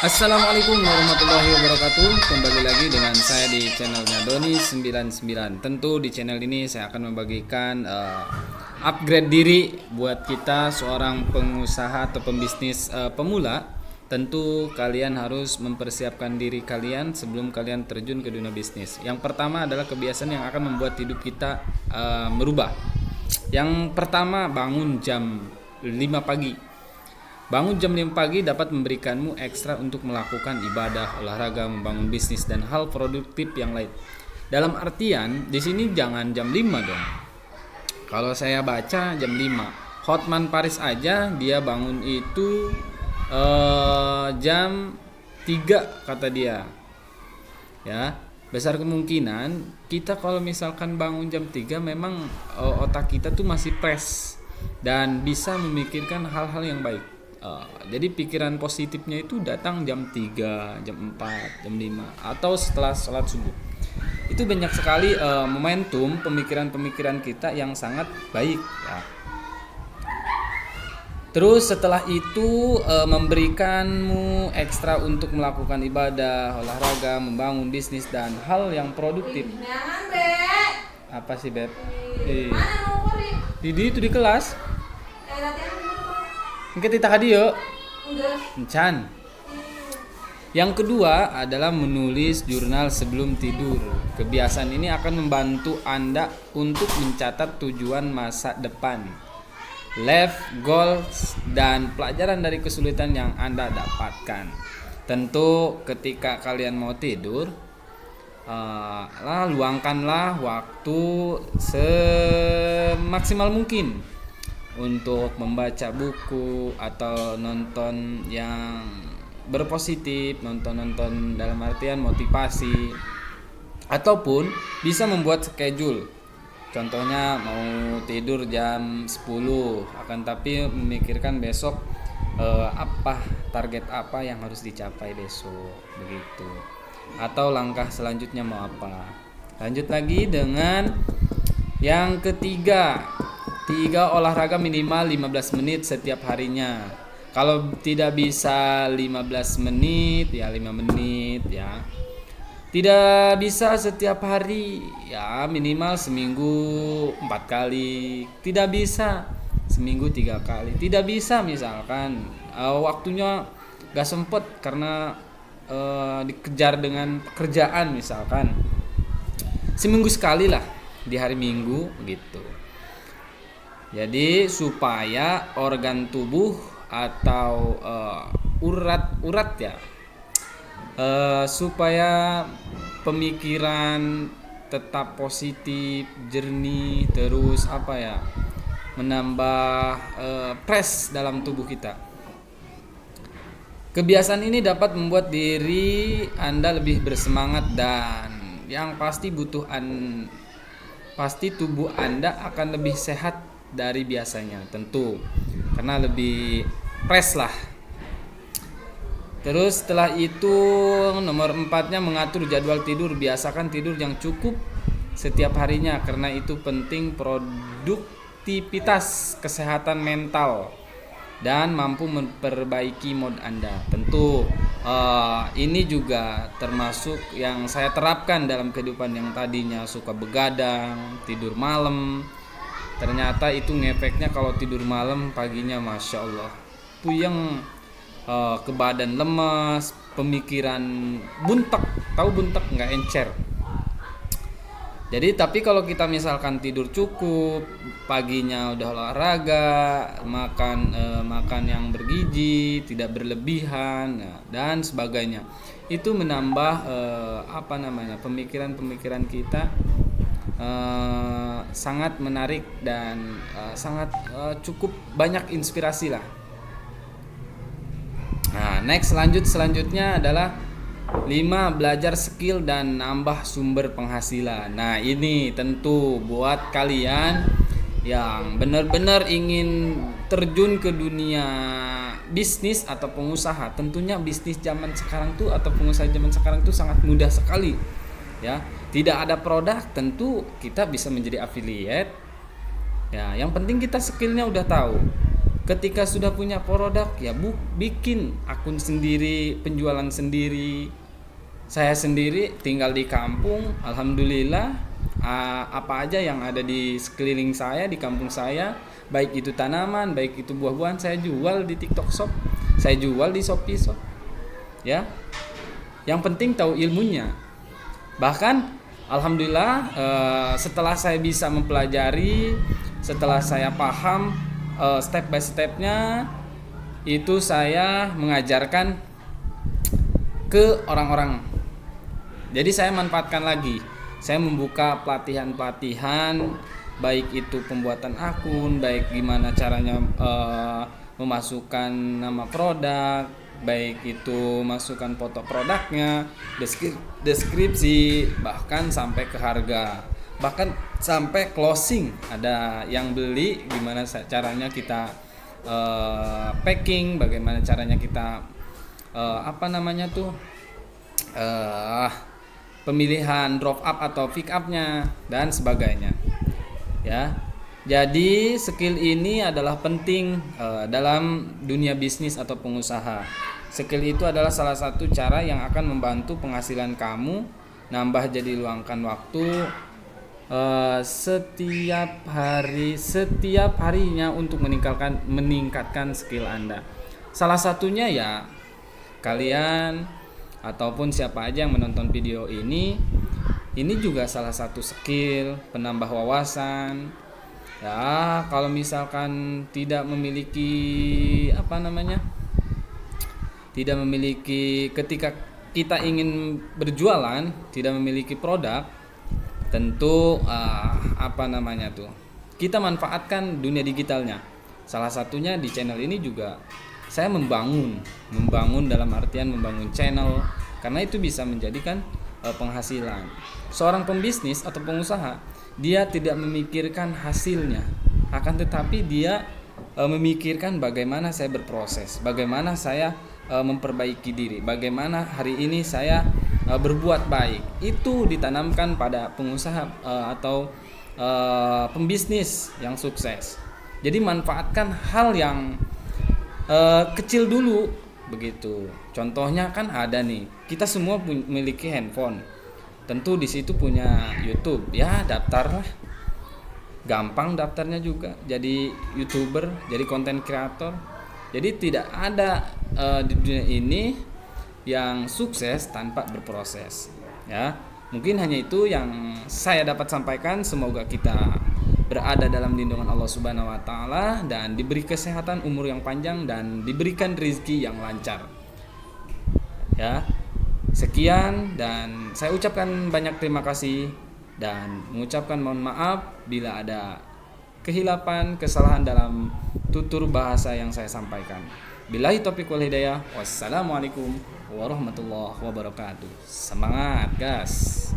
Assalamualaikum warahmatullahi wabarakatuh. Kembali lagi dengan saya di channelnya Doni99. Tentu di channel ini saya akan membagikan upgrade diri buat kita seorang pengusaha atau pembisnis pemula. Tentu kalian harus mempersiapkan diri kalian sebelum kalian terjun ke dunia bisnis. Yang pertama adalah kebiasaan yang akan membuat hidup kita merubah. Yang pertama, bangun jam 5 pagi. Bangun jam 5 pagi dapat memberikanmu ekstra untuk melakukan ibadah, olahraga, membangun bisnis dan hal produktif yang lain. Dalam artian, di sini jangan jam 5 dong. Kalau saya baca jam 5. Hotman Paris aja dia bangun itu jam 3 kata dia. Ya, besar kemungkinan kita kalau misalkan bangun jam 3 memang otak kita tuh masih fresh dan bisa memikirkan hal-hal yang baik. Jadi pikiran positifnya itu datang jam 3, jam 4, jam 5 atau setelah sholat subuh. Itu banyak sekali momentum pemikiran-pemikiran kita yang sangat baik ya. Terus setelah itu memberikanmu ekstra untuk melakukan ibadah, olahraga, membangun bisnis dan hal yang produktif. Apa sih, Beb? Didi itu di kelas. Kita tadi yuk. Encan. Yang kedua adalah menulis jurnal sebelum tidur. Kebiasaan ini akan membantu Anda untuk mencatat tujuan masa depan, life goals dan pelajaran dari kesulitan yang Anda dapatkan. Tentu ketika kalian mau tidur, luangkanlah waktu semaksimal mungkin untuk membaca buku atau nonton yang berpositif, nonton dalam artian motivasi, ataupun bisa membuat schedule. Contohnya mau tidur jam 10 akan tapi memikirkan besok apa target apa yang harus dicapai besok begitu. Atau langkah selanjutnya mau apa. Lanjut lagi dengan yang ketiga. 3 olahraga minimal 15 menit setiap harinya. Kalau tidak bisa 15 menit ya 5 menit ya. Tidak bisa setiap hari ya minimal seminggu 4 kali. Tidak bisa seminggu 3 kali. Tidak bisa misalkan waktunya gak sempet karena dikejar dengan pekerjaan misalkan. Seminggu sekali lah di hari Minggu gitu. Jadi supaya organ tubuh atau urat ya, supaya pemikiran tetap positif, jernih, terus menambah fresh dalam tubuh kita. Kebiasaan ini dapat membuat diri Anda lebih bersemangat dan yang pasti pasti tubuh Anda akan lebih sehat dari biasanya tentu karena lebih fresh lah. Terus setelah itu nomor 4-nya mengatur jadwal tidur. Biasakan tidur yang cukup setiap harinya karena itu penting produktivitas, kesehatan mental dan mampu memperbaiki mood Anda. Tentu ini juga termasuk yang saya terapkan dalam kehidupan yang tadinya suka begadang, tidur malam. Ternyata itu ngefeknya kalau tidur malam paginya Masya Allah puyeng, ke badan lemas, pemikiran buntek. Tahu buntek nggak, encer. Jadi tapi kalau kita misalkan tidur cukup, paginya udah olahraga, makan yang bergizi, tidak berlebihan dan sebagainya, itu menambah pemikiran kita sangat menarik dan sangat cukup banyak inspirasi lah. Nah, selanjutnya adalah 5 belajar skill dan nambah sumber penghasilan. Nah, ini tentu buat kalian yang benar-benar ingin terjun ke dunia bisnis atau pengusaha. Tentunya bisnis zaman sekarang tuh atau pengusaha zaman sekarang tuh sangat mudah sekali. Ya, tidak ada produk tentu kita bisa menjadi affiliate. Ya, yang penting kita skillnya udah tahu. Ketika sudah punya produk ya bikin akun sendiri, penjualan sendiri. Saya sendiri tinggal di kampung, alhamdulillah apa aja yang ada di sekeliling saya, di kampung saya, baik itu tanaman, baik itu buah-buahan, saya jual di TikTok Shop, saya jual di Shopee Shop. Ya. Yang penting tahu ilmunya. Bahkan alhamdulillah setelah saya bisa mempelajari, setelah saya paham step by stepnya, itu saya mengajarkan ke orang-orang. Jadi saya manfaatkan lagi. Saya membuka pelatihan-pelatihan, baik itu pembuatan akun, baik gimana caranya memasukkan nama produk, baik itu masukkan foto produknya, deskripsi, bahkan sampai ke harga, bahkan sampai closing. Ada yang beli, gimana caranya kita packing, bagaimana caranya kita pemilihan drop up atau pick upnya dan sebagainya. Ya, jadi skill ini adalah penting dalam dunia bisnis atau pengusaha. Skill itu adalah salah satu cara yang akan membantu penghasilan kamu nambah, jadi luangkan waktu setiap harinya untuk meningkatkan skill Anda. Salah satunya ya kalian ataupun siapa aja yang menonton video ini juga salah satu skill penambah wawasan. Ya, kalau misalkan tidak memiliki ketika kita ingin berjualan, tidak memiliki produk, tentu kita manfaatkan dunia digitalnya. Salah satunya di channel ini juga saya membangun dalam artian membangun channel, karena itu bisa menjadikan penghasilan. Seorang pembisnis atau pengusaha, dia tidak memikirkan hasilnya, akan tetapi dia memikirkan bagaimana saya berproses, bagaimana saya memperbaiki diri, bagaimana hari ini saya berbuat baik. Itu ditanamkan pada pengusaha atau pembisnis yang sukses. Jadi manfaatkan hal yang kecil dulu begitu. Contohnya kan ada nih, kita semua memiliki handphone, tentu di situ punya YouTube, ya daftarlah, gampang daftarnya juga, jadi YouTuber, jadi konten kreator. Jadi tidak ada di dunia ini yang sukses tanpa berproses. Ya, mungkin hanya itu yang saya dapat sampaikan. Semoga kita berada dalam lindungan Allah Subhanahu wa taala dan diberi kesehatan, umur yang panjang, dan diberikan rezeki yang lancar. Ya. Sekian, dan saya ucapkan banyak terima kasih dan mengucapkan mohon maaf bila ada kehilapan, kesalahan dalam tutur bahasa yang saya sampaikan. Billahi taufiq wal hidayah. Wassalamualaikum warahmatullahi wabarakatuh. Semangat, gas.